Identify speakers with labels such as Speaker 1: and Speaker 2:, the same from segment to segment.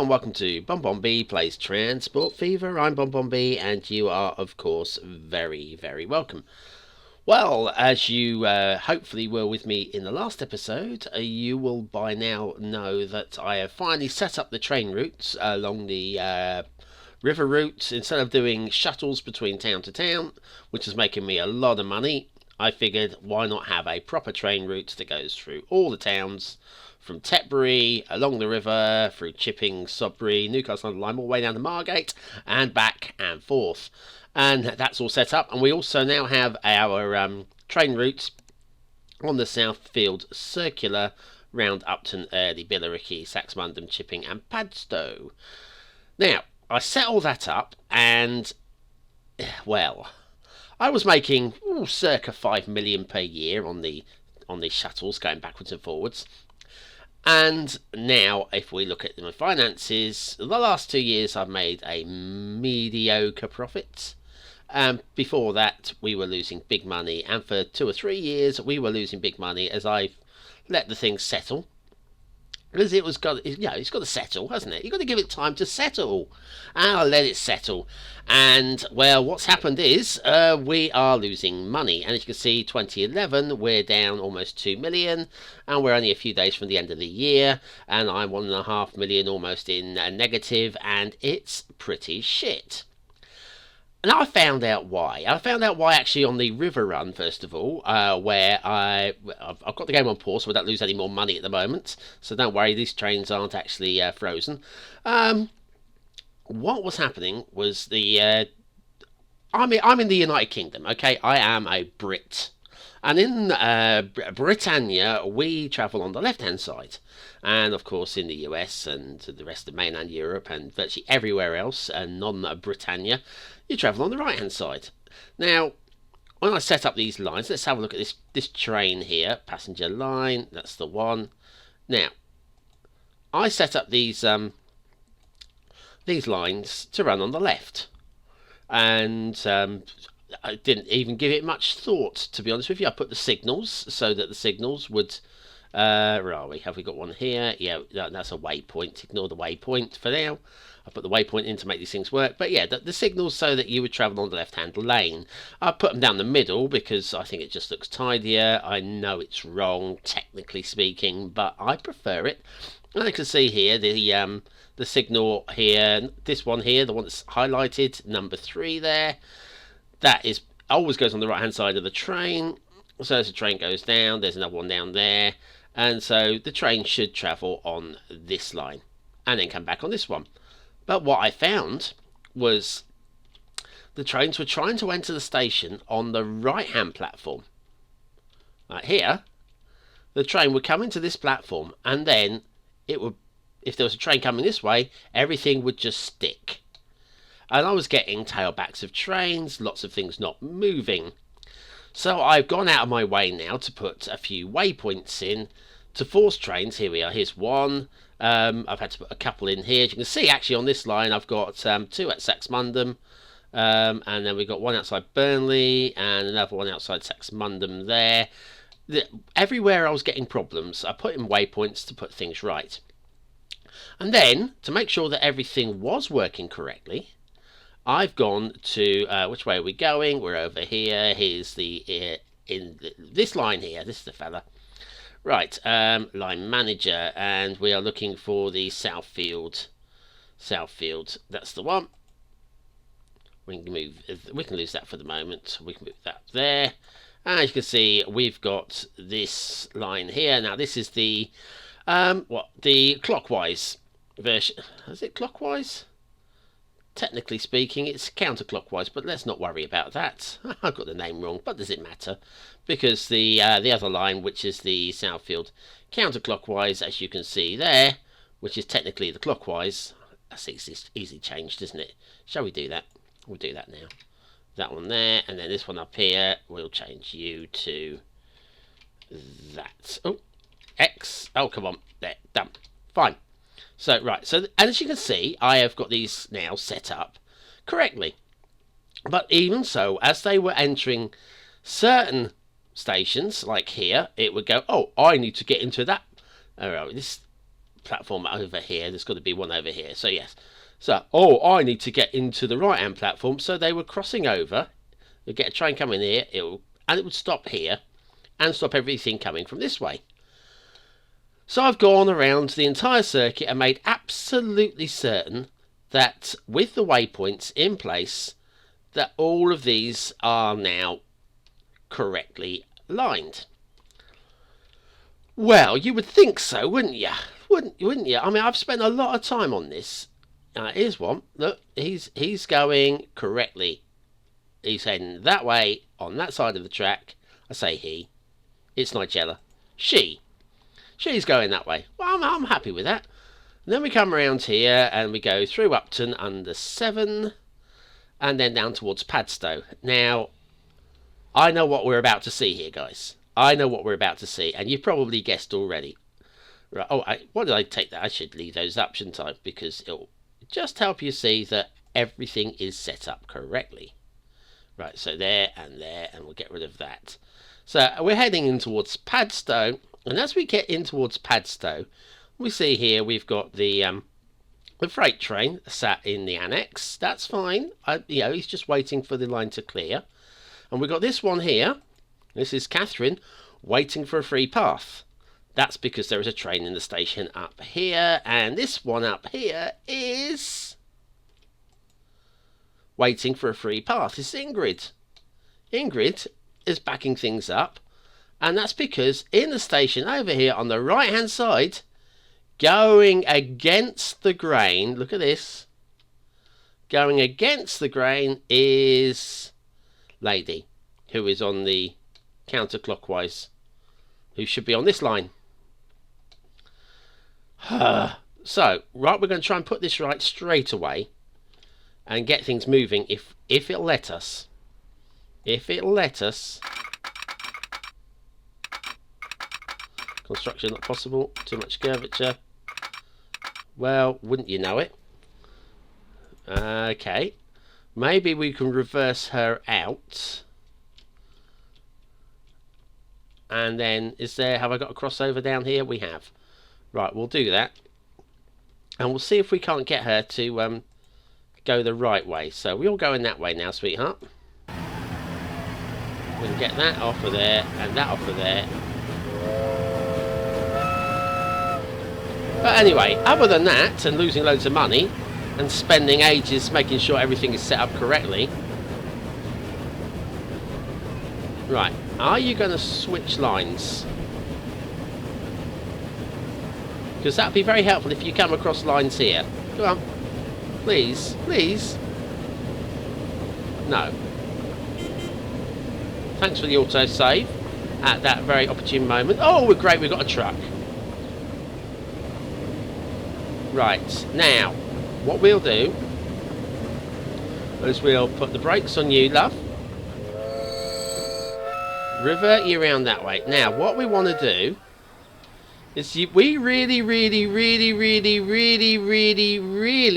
Speaker 1: Hello and welcome to BonBonB Plays Transport Fever. I'm BonBonB and you are, of course, very, very welcome. Well, as you hopefully were with me in the last episode, you will by now know that I have finally set up the train routes along the river route. Instead of doing shuttles between town to town, which is making me a lot of money, I figured why not have a proper train route that goes through all the towns from Tetbury, along the river, through Chipping, Sudbury, Newcastle under Lyme, all the way down to Margate, and back and forth. And that's all set up. And we also now have our train routes on the Southfield Circular round Upton, Early, Billericay, Saxmundham, Chipping, and Padstow. Now, I set all that up, and, well, I was making circa 5 million per year on the shuttles going backwards and forwards. And now, if we look at my finances, the last 2 years I've made a mediocre profit. Before that, we were losing big money, and for 2 or 3 years, we were losing big money as I let the thing settle. Because it's got to settle, hasn't it? You've got to give it time to settle. And I'll let it settle. And, well, what's happened is we are losing money. And as you can see, 2011, we're down almost 2 million. And we're only a few days from the end of the year. And I'm 1.5 million almost in negative. And it's pretty shit. And I found out why. I found out why actually on the river run, first of all, where I've got the game on pause, so I don't lose any more money at the moment. So don't worry, these trains aren't actually frozen. What was happening was I'm in the United Kingdom, okay? I am a Brit. And in Britannia, we travel on the left-hand side. And, of course, in the US and the rest of mainland Europe and virtually everywhere else, non-Britannia, you travel on the right-hand side. Now, when I set up these lines, let's have a look at this train here. Passenger line, that's the one. Now, I set up these lines to run on the left. And I didn't even give it much thought, to be honest with you. I put the signals so that the signals would... where are we? Have we got one here? Yeah, that's a waypoint. Ignore the waypoint for now. I put the waypoint in to make these things work. But yeah, the signals so that you would travel on the left-hand lane. I put them down the middle because I think it just looks tidier. I know it's wrong, technically speaking, but I prefer it. And I can see here the signal here, this one here, the one that's highlighted, number 3 there. That is always goes on the right-hand side of the train. So as the train goes down, there's another one down there. And so the train should travel on this line and then come back on this one. But what I found was the trains were trying to enter the station on the right-hand platform. Right here, the train would come into this platform and then it would, if there was a train coming this way, everything would just stick. And I was getting tailbacks of trains, lots of things not moving. So I've gone out of my way now to put a few waypoints in to force trains. Here we are, here's one. I've had to put a couple in here. As you can see, actually, on this line, I've got 2 at Saxmundham. And then we've got one outside Burnley and another one outside Saxmundham there. Everywhere I was getting problems, I put in waypoints to put things right. And then, to make sure that everything was working correctly, I've gone to, which way are we going? We're over here. Here's this line here. This is the fella. Right, line manager, and we are looking for the Southfield. Southfield, that's the one. We can lose that for the moment. We can move that there. And as you can see, we've got this line here. Now, this is the clockwise version. Is it clockwise? Technically speaking, it's counterclockwise, but let's not worry about that. I've got the name wrong, but does it matter? Because the other line, which is the Southfield counterclockwise, as you can see there, which is technically the clockwise, that's easy changed, isn't it? Shall we do that? We'll do that now. That one there, and then this one up here, we'll change you to that. Oh, X. Oh, come on. There, done. Fine. So, right, so as you can see, I have got these now set up correctly. But even so, as they were entering certain stations, like here, it would go, oh, I need to get into that. All right, this platform over here. There's got to be one over here. So yes. So, oh, I need to get into the right-hand platform. So they were crossing over. You'd get a train coming here, and it would stop here and stop everything coming from this way. So I've gone around the entire circuit and made absolutely certain that with the waypoints in place, that all of these are now correctly lined. Well, you would think so, wouldn't you? Wouldn't you? I mean, I've spent a lot of time on this. Here's one. Look, he's going correctly. He's heading that way on that side of the track. I say he. It's Nigella. She's going that way. Well, I'm happy with that. And then we come around here and we go through Upton under 7 and then down towards Padstow. Now, I know what we're about to see here, guys. I know what we're about to see, and you've probably guessed already. Right. Oh, what did I take that? I should leave those up, shouldn't I? Because it'll just help you see that everything is set up correctly. Right, so there, and we'll get rid of that. So we're heading in towards Padstow, and as we get in towards Padstow, we see here we've got the freight train sat in the annex. That's fine. He's just waiting for the line to clear. And we've got this one here. This is Catherine waiting for a free path. That's because there is a train in the station up here, and this one up here is waiting for a free path. It's Ingrid. Ingrid is backing things up, and that's because in the station over here on the right hand side, going against the grain, look at this, going against the grain is Lady, who is on the counterclockwise, who should be on this line. So, right, we're going to try and put this right straight away and get things moving if it'll let us. If it'll let us. Construction not possible. Too much curvature. Well, wouldn't you know it? Okay. Maybe we can reverse her out. And then, have I got a crossover down here? We have. Right, we'll do that. And we'll see if we can't get her to go the right way. So we're all going that way now, sweetheart. We can get that off of there and that off of there. But anyway, other than that, and losing loads of money, and spending ages making sure everything is set up correctly. Right, are you going to switch lines? Because that would be very helpful if you come across lines here. Go on. Please, please. No. Thanks for the auto-save at that very opportune moment. Oh, we're great, we've got a truck. Right, now, what we'll do is we'll put the brakes on you, love. Revert you around that way. Now, what we want to do is we really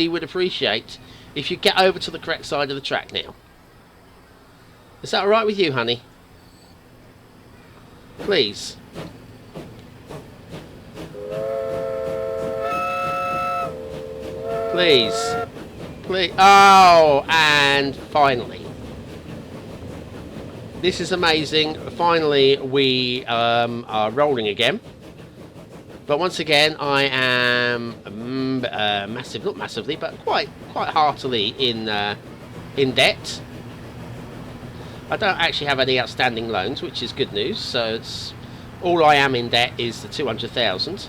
Speaker 1: would appreciate if you get over to the correct side of the track now. Is that alright with you, honey? Please. Please. Please. Oh, and finally. This is amazing. Finally, we are rolling again. But once again, I am not massively, but quite heartily in debt. I don't actually have any outstanding loans, which is good news. So it's all I am in debt is the 200,000.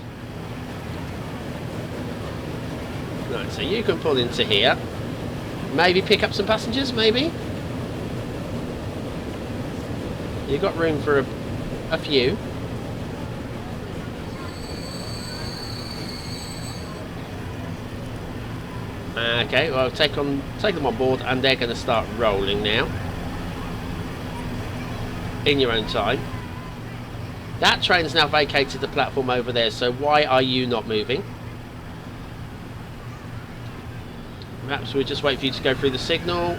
Speaker 1: Right, so you can pull into here. Maybe pick up some passengers, maybe. You've got room for a few. Okay, well, take them on board, and they're going to start rolling now. In your own time. That train's now vacated the platform over there, so why are you not moving? Perhaps we'll just wait for you to go through the signal,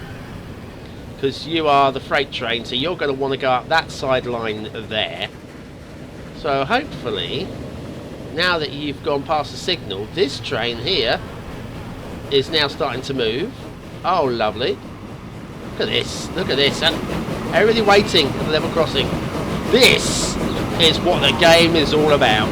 Speaker 1: because you are the freight train, so you're going to want to go up that side line there. So hopefully, now that you've gone past the signal, this train here is now starting to move. Oh, lovely. Look at this. Look at this. Everybody waiting at the level crossing. This is what the game is all about.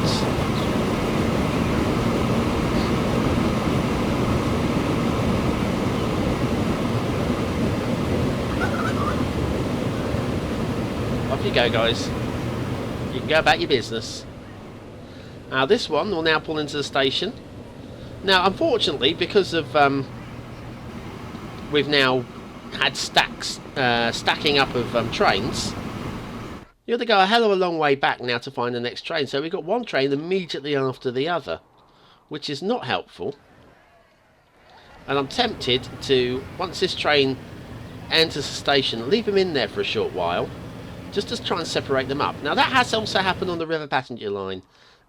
Speaker 1: Off you go, guys. You can go about your business. Now this one will now pull into the station. Now, unfortunately, because of we've now had stacking up of trains, you have to go a hell of a long way back now to find the next train. So we've got one train immediately after the other, which is not helpful. And I'm tempted to, once this train enters the station, leave them in there for a short while, just to try and separate them up. Now that has also happened on the River Passenger line,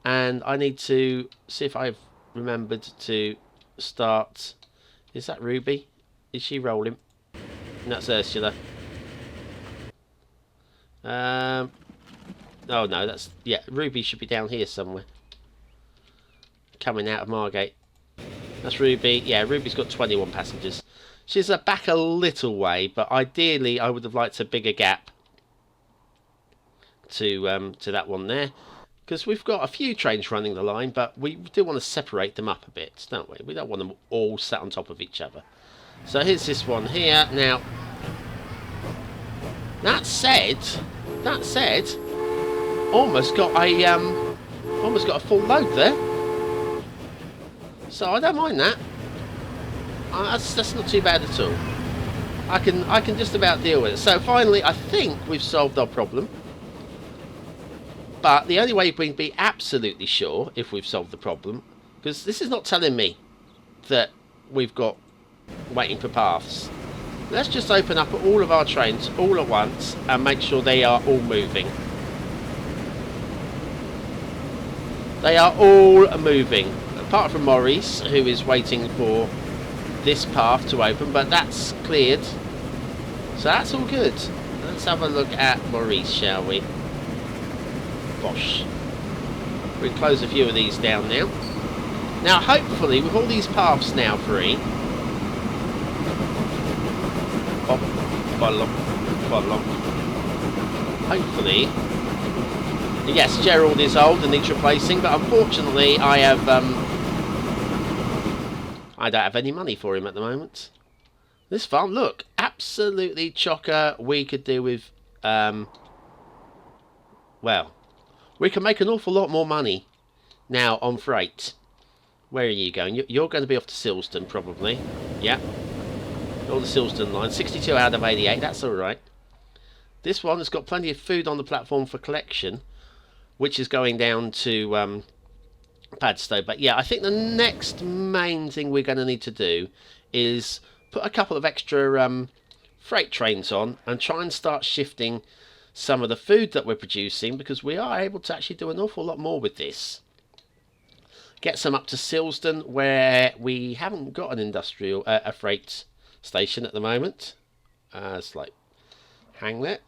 Speaker 1: and I need to see if I've remembered to start. Is that Ruby? Is she rolling? And that's Ursula. Oh no, that's, yeah, Ruby should be down here somewhere, coming out of Margate. That's Ruby. Yeah, Ruby's got 21 passengers. She's back a little way, but ideally I would have liked a bigger gap to that one there, because we've got a few trains running the line, but we do want to separate them up a bit, don't we? We don't want them all sat on top of each other. So here's this one here. Now, that said, almost got a full load there. So I don't mind that. That's not too bad at all. I can just about deal with it. So finally, I think we've solved our problem. But the only way we can be absolutely sure if we've solved the problem, because this is not telling me that we've got waiting for paths. Let's just open up all of our trains all at once and make sure they are all moving. They are all moving, apart from Maurice, who is waiting for this path to open, but that's cleared. So that's all good. Let's have a look at Maurice, shall we? Bosh. We'll close a few of these down now. Now, hopefully, with all these paths now free, hopefully, yes, Gerald is old and needs replacing, but unfortunately, I don't have any money for him at the moment. This farm, look, absolutely chocker. We could do with, well, we can make an awful lot more money now on freight. Where are you going? You're going to be off to Silsden, probably. Yeah. All the Silsden line. 62 out of 88. That's all right. This one has got plenty of food on the platform for collection, which is going down to Padstow. But yeah, I think the next main thing we're going to need to do is put a couple of extra freight trains on and try and start shifting some of the food that we're producing, because we are able to actually do an awful lot more with this. Get some up to Silsden, where we haven't got an industrial a freight station at the moment. It's like Hanglet.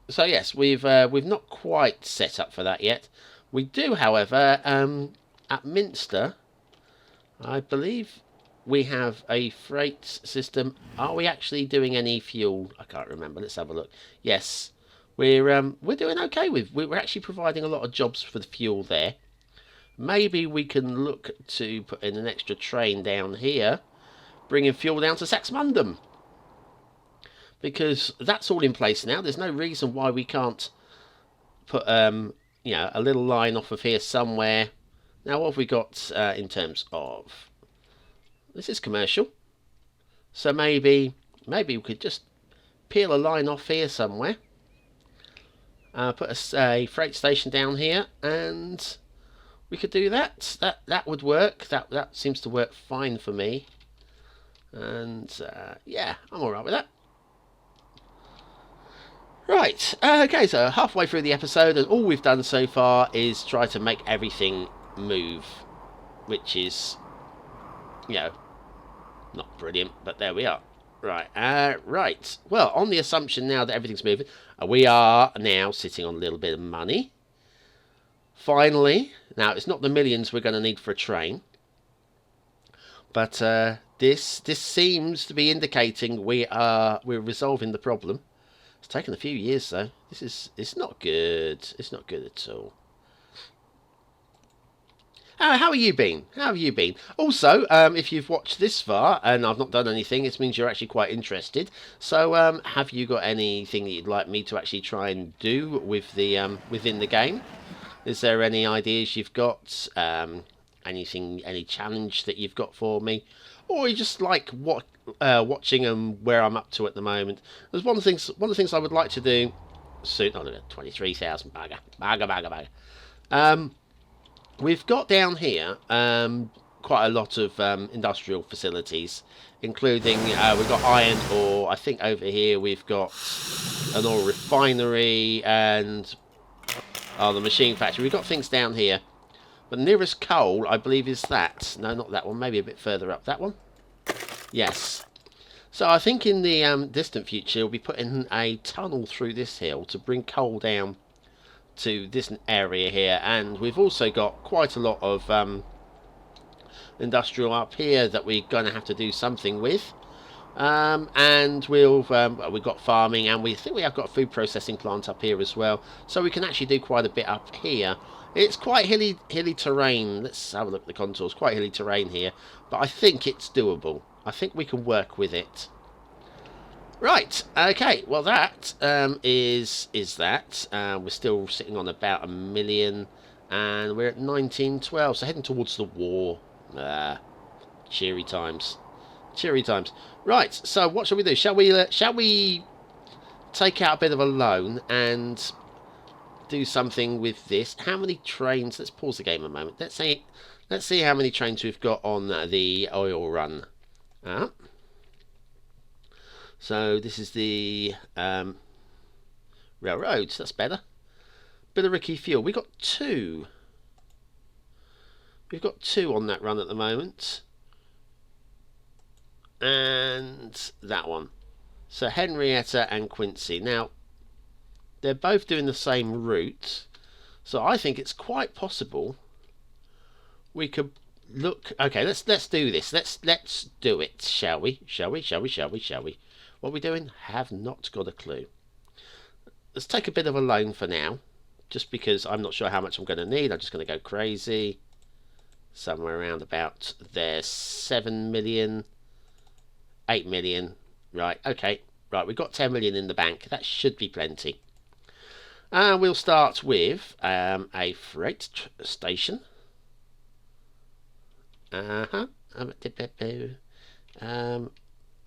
Speaker 1: So yes, we've not quite set up for that yet. We do, however, at Minster, I believe we have a freight system. Are we actually doing any fuel? I can't remember. Let's have a look. Yes, we're doing okay with. We're actually providing a lot of jobs for the fuel there. Maybe we can look to put in an extra train down here, bringing fuel down to Saxmundham, because that's all in place now. There's no reason why we can't put you know, a little line off of here somewhere. Now, what have we got in terms of? This is commercial, so maybe we could just peel a line off here somewhere. Put a freight station down here, and we could do that. That would work. That seems to work fine for me. And yeah, I'm alright with that. Right, okay, so halfway through the episode, and all we've done so far is try to make everything move, which is, you know, not brilliant, but there we are. Right, right. Well, on the assumption now that everything's moving, we are now sitting on a little bit of money. Finally, now it's not the millions we're going to need for a train, but this seems to be indicating we're resolving the problem. It's taken a few years though. It's not good. It's not good at all. How have you been? How have you been? Also, if you've watched this far and I've not done anything, it means you're actually quite interested. So, have you got anything that you'd like me to actually try and do with the within the game? Is there any ideas you've got? Anything, any challenge that you've got for me, or you just like watching and where I'm up to at the moment? There's one of the things I would like to do soon. Oh, 23,000 bagger. We've got down here quite a lot of industrial facilities, including we've got iron ore. I think over here we've got an oil refinery and the machine factory. We've got things down here. But the nearest coal, I believe, is that. No, not that one. Maybe a bit further up. That one? Yes. So I think in the distant future, we'll be putting a tunnel through this hill to bring coal down to this area here. And we've also got quite a lot of industrial up here that we're going to have to do something with. And we've got farming, and we think we have got a food processing plant up here as well. So we can actually do quite a bit up here. It's quite hilly terrain. Let's have a look at the contours. Quite hilly terrain here, but I think it's doable. I think we can work with it. Right. Okay. Well, that is that. We're still sitting on about 1 million, and we're at 1912. So heading towards the war. Cheery times. Cheery times. Right. So what shall we do? Shall we take out a bit of a loan and do something with this? How many trains? Let's pause the game a moment. Let's see how many trains we've got on the oil run. So this is the railroads. That's better. Billericay fuel. We got two. We've got two on that run at the moment, and that one. So Henrietta and Quincy. Now, they're both doing the same route, so I think it's quite possible we could look. Okay, let's do this. Let's do it, shall we? Shall we? What are we doing? Have not got a clue. Let's take a bit of a loan for now, just because I'm not sure how much I'm going to need. I'm just going to go crazy. Somewhere around about there, 7 million, 8 million. Right, okay. Right, we've got 10 million in the bank. That should be plenty. We'll start with a freight station. I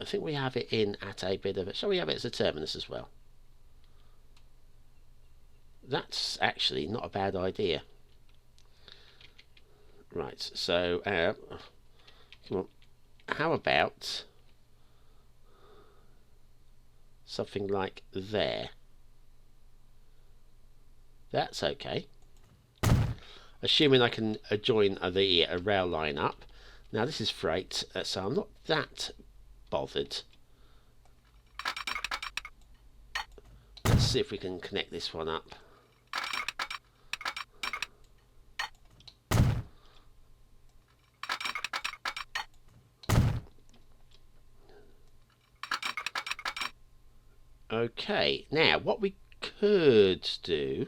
Speaker 1: think we have it in at a bit of it. Shall we have it as a terminus as well? That's actually not a bad idea. Right, so come on. How about something like there? That's okay. Assuming I can join the rail line up. Now this is freight, so I'm not that bothered. Let's see if we can connect this one up. Okay, now what we could do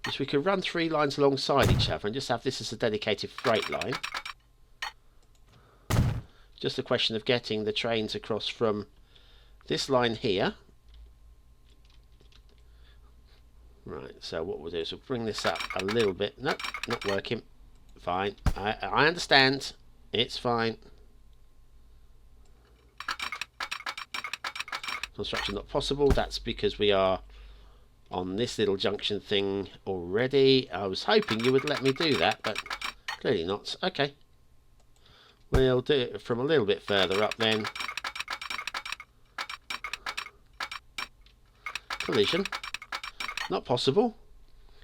Speaker 1: is we could run 3 lines alongside each other and just have this as a dedicated freight line. Just a question of getting the trains across from this line here. Right, so what we'll do is we'll bring this up a little bit. Nope, not working. Fine, I understand. It's fine. Construction not possible. That's because we are on this little junction thing already. I was hoping you would let me do that, but clearly not. Okay, we'll do it from a little bit further up then. Collision not possible.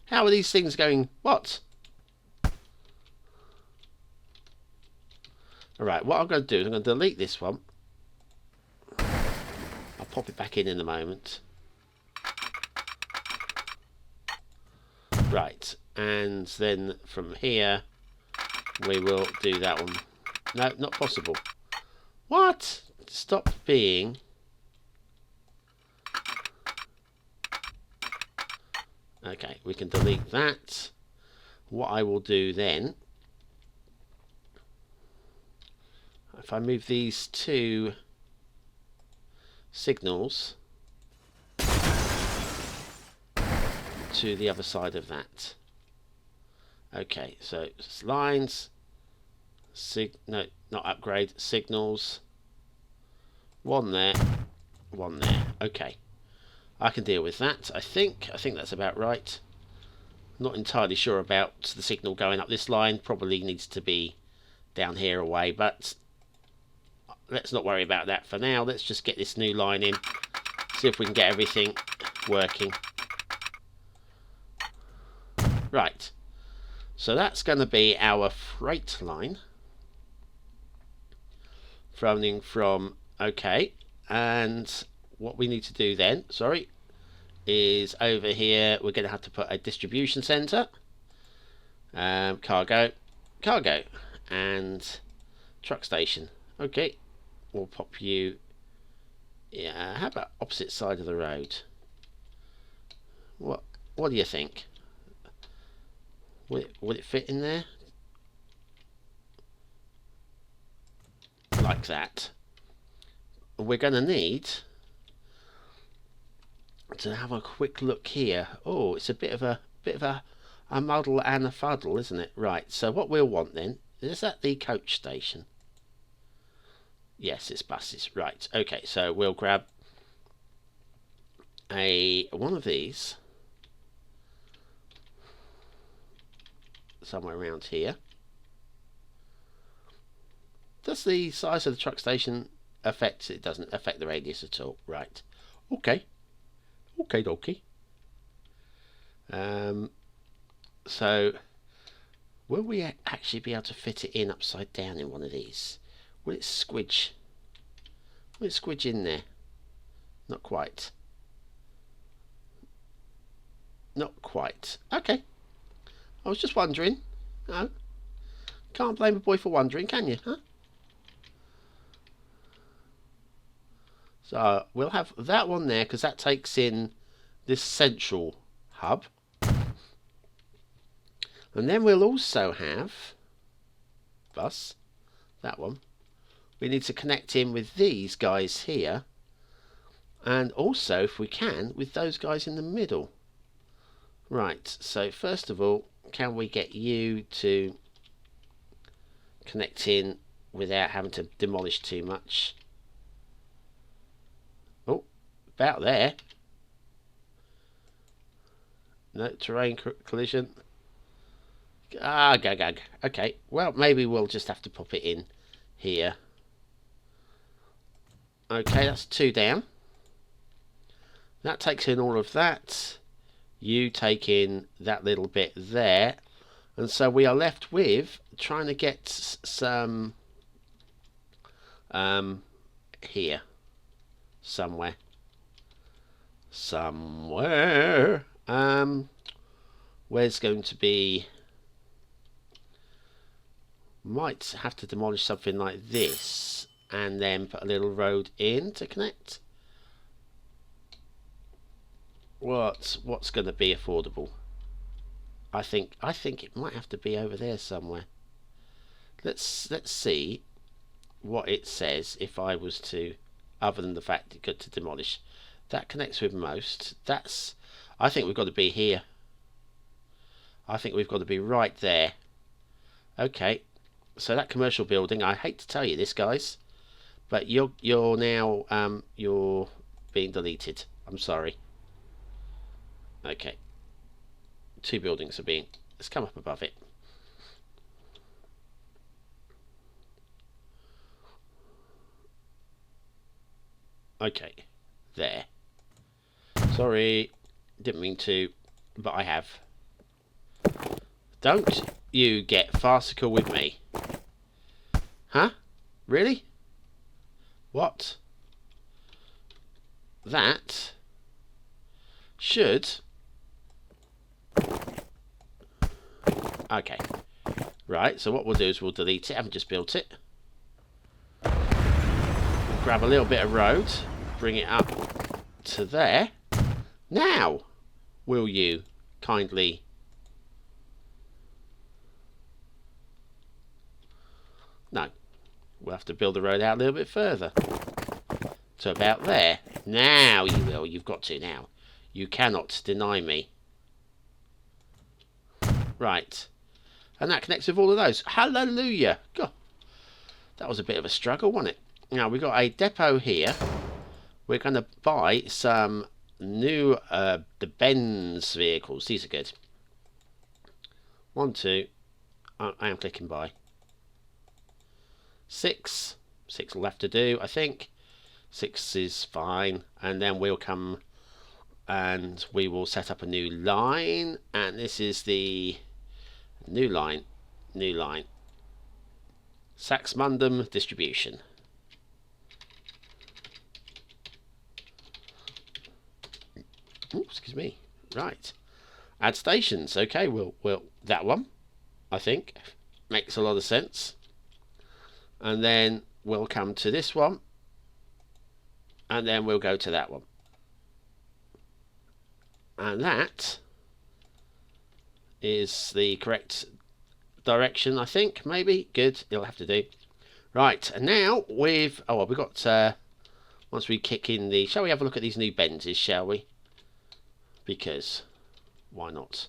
Speaker 1: How are these things going? What? Alright, what I'm going to do is I'm going to delete this one. I'll pop it back in a moment. Right, and then from here we will do that one. No, not possible. What? Stop being... Okay, we can delete that. What I will do then, if I move these two signals to the other side of that. Okay, so it's lines, no, not upgrade, signals, one there, one there. Okay, I can deal with that. I think that's about right. Not entirely sure about the signal going up this line. Probably needs to be down here away, but let's not worry about that for now. Let's just get this new line in, see if we can get everything working. Right, so that's going to be our freight line running from... Okay, and what we need to do then, sorry, is over here we're going to have to put a distribution center, cargo, and truck station. Okay, we'll pop you, yeah, how about opposite side of the road? What do you think? Would it fit in there? Like that. We're going to need to have a quick look here. Oh, it's a bit of a muddle and a fuddle, isn't it? Right, so what we'll want then, is that the coach station? Yes, it's buses. Right, okay, so we'll grab one of these somewhere around here. Does the size of the truck station affect... It doesn't affect the radius at all. Right, okay. Okay, dokie. So, will we actually be able to fit it in upside down in one of these? Will it squidge? Will it squidge in there? Not quite. Not quite. Okay. I was just wondering. No. Can't blame a boy for wondering, can you? Huh? So we'll have that one there because that takes in this central hub. And then we'll also have bus, that one. We need to connect in with these guys here. And also, if we can, with those guys in the middle. Right, so first of all, can we get you to connect in without having to demolish too much? Oh, about there. No, terrain collision. Ah, gag. Okay, well, maybe we'll just have to pop it in here. Okay, that's 2 down. That takes in all of that. You take in that little bit there. And so we are left with trying to get some here. Somewhere. Where's going to be... Might have to demolish something like this and then put a little road in to connect. What's going to be affordable? I think it might have to be over there somewhere. Let's see what it says if I was to, other than the fact it got to demolish. That connects with most. I think we've got to be here. I think we've got to be right there. Okay, so that commercial building, I hate to tell you this, guys, but you're now you're being deleted. I'm sorry. Okay, 2 buildings are being... Let's come up above it. Okay, there. Sorry, didn't mean to, but I have. Don't you get farcical with me. Huh? Really? What? That should Okay. Right, so what we'll do is we'll delete it. I haven't just built it. We'll grab a little bit of road, bring it up to there. Now, will you kindly... No. We'll have to build the road out a little bit further. To about there. Now you will. You've got to now. You cannot deny me. Right. And that connects with all of those. Hallelujah. God. That was a bit of a struggle, wasn't it? Now, we've got a depot here. We're going to buy some new the Benz vehicles. These are good. 1, 2. I am clicking buy. 6. 6 will have to do, I think. 6 is fine. And then we'll come and we will set up a new line. And this is the new line. New line. Saxmundham distribution. Ooh, excuse me. Right. Add stations. Okay, we'll that one, I think, makes a lot of sense. And then we'll come to this one. And then we'll go to that one. And that is the correct direction, I think. Maybe. Good. It'll have to do. Right. And now we've... Oh, well, we've got... once we kick in the... Shall we have a look at these new Benzes, shall we? Because... Why not?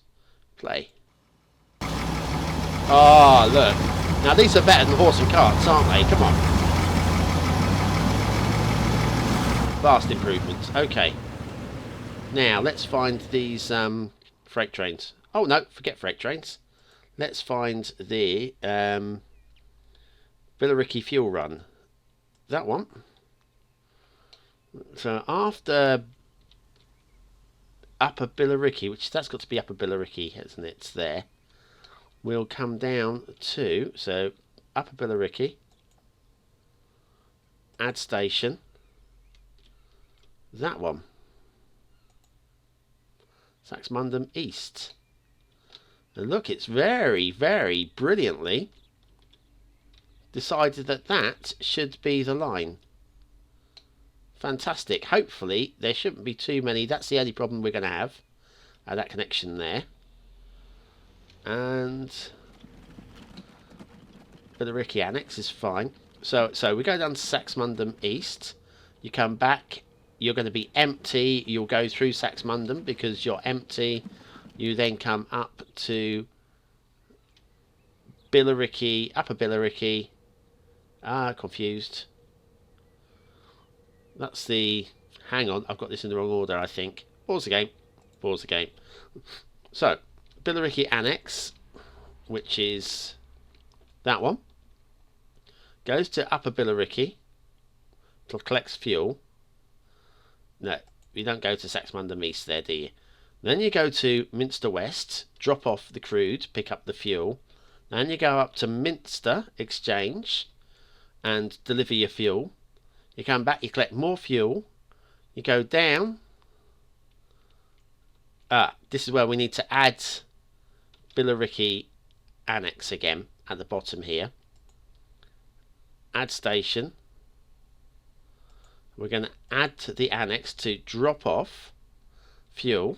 Speaker 1: Play. Oh, look. Now, these are better than horse and carts, aren't they? Come on. Vast improvements. Okay. Now, let's find these freight trains. Oh, no. Forget freight trains. Let's find the Billericay fuel run. That one. So, after Upper Billericay, which that's got to be Upper Billericay, hasn't it? It's there. We'll come down to, so, Upper Billericay, add station, that one, Saxmundham East. And look, it's very, very brilliantly decided that that should be the line. Fantastic. Hopefully, there shouldn't be too many. That's the only problem we're going to have. That connection there. And Billericay Annex is fine. So we go down to Saxmundham East. You come back. You're going to be empty. You'll go through Saxmundham because you're empty. You then come up to Billericay, Upper Billericay. Confused. That's the... Hang on, I've got this in the wrong order, I think. Pause the game. Pause the game. So, Billericay Annex, which is that one, goes to Upper Billericay, collects fuel. No, you don't go to Saxmundham East there, do you? Then you go to Minster West, drop off the crude, pick up the fuel. Then you go up to Minster Exchange and deliver your fuel. You come back, you collect more fuel. You go down. This is where we need to add Billericay Annex again at the bottom here. Add station. We're going to add the annex to drop off fuel.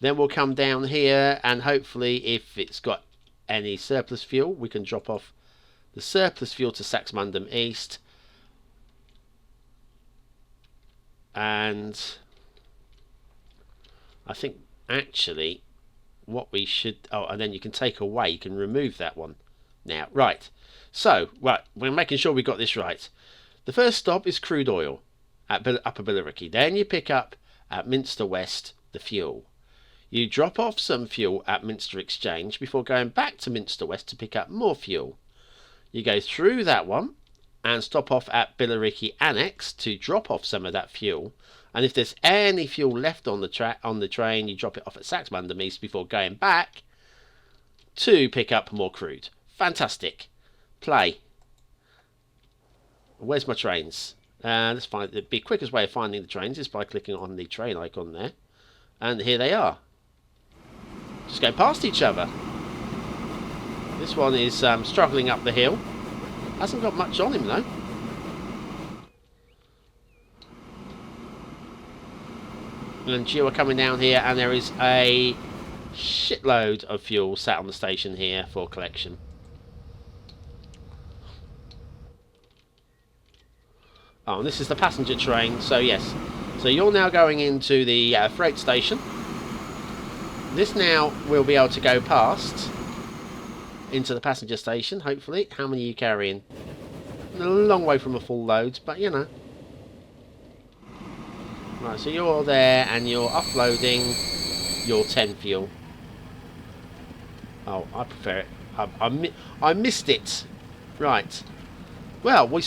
Speaker 1: Then we'll come down here and hopefully if it's got any surplus fuel, we can drop off the surplus fuel to Saxmundham East. And I think actually what we should... Oh, and then you can take away, you can remove that one now. Right. So, right, we're making sure we got this right. The first stop is crude oil at Upper Billericay. Then you pick up at Minster West the fuel. You drop off some fuel at Minster Exchange before going back to Minster West to pick up more fuel. You go through that one and stop off at Billericay Annex to drop off some of that fuel. And if there's any fuel left on the train, you drop it off at Saxmundham East before going back to pick up more crude. Fantastic. Play. Where's my trains? Let's find the quickest way of finding the trains is by clicking on the train icon there. And here they are. Just go past each other. This one is struggling up the hill. Hasn't got much on him though. And you are coming down here, and there is a shitload of fuel sat on the station here for collection. Oh, and this is the passenger train, so yes. So you're now going into the freight station. This now will be able to go past into the passenger station, hopefully. How many are you carrying? A long way from a full load, but you know. Right, so you're there and you're offloading your 10 fuel. Oh, I prefer it. I missed it. Right. Well, we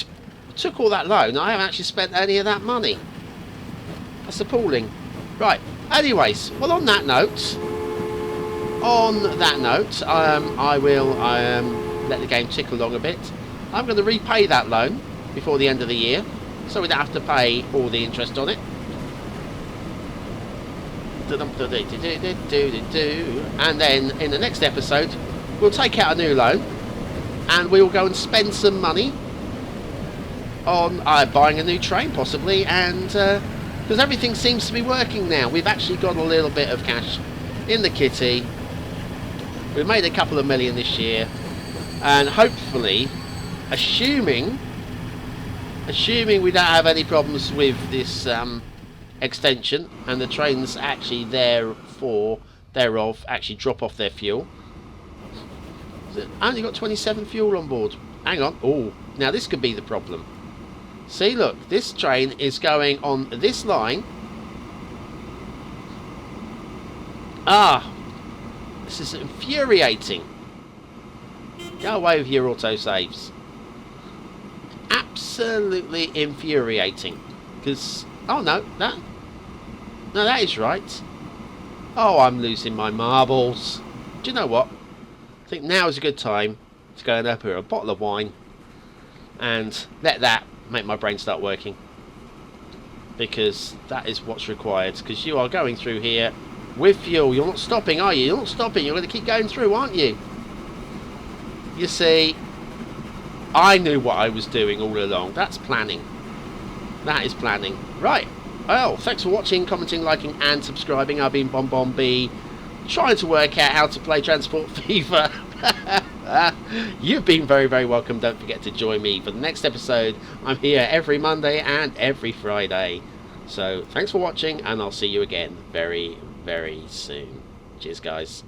Speaker 1: took all that loan. I haven't actually spent any of that money. That's appalling. Right. Anyways, well, on that note, I will let the game tick along a bit. I'm going to repay that loan before the end of the year, so we don't have to pay all the interest on it. And then in the next episode, we'll take out a new loan, and we will go and spend some money on buying a new train, possibly, and because everything seems to be working now. We've actually got a little bit of cash in the kitty. We've made a couple of million this year, and hopefully, assuming we don't have any problems with this extension, and the trains actually thereof actually drop off their fuel. I only got 27 fuel on board. Hang on. Oh, now this could be the problem. See, look, this train is going on this line. Ah, this is infuriating. Go away with your autosaves. Absolutely infuriating. Because, oh no, that is right. Oh, I'm losing my marbles. Do you know what? I think now is a good time to go and open a bottle of wine and let that make my brain start working, because that is what's required. Because you are going through here with fuel. You're not stopping, are you? You're not stopping. You're going to keep going through, aren't you? You see, I knew what I was doing all along. That's planning. That is planning. Right. Well, thanks for watching, commenting, liking and subscribing. I've been BonBonB, trying to work out how to play Transport Fever. You've been very, very welcome. Don't forget to join me for the next episode. I'm here every Monday and every Friday. So thanks for watching, and I'll see you again very, very soon. Cheers, guys.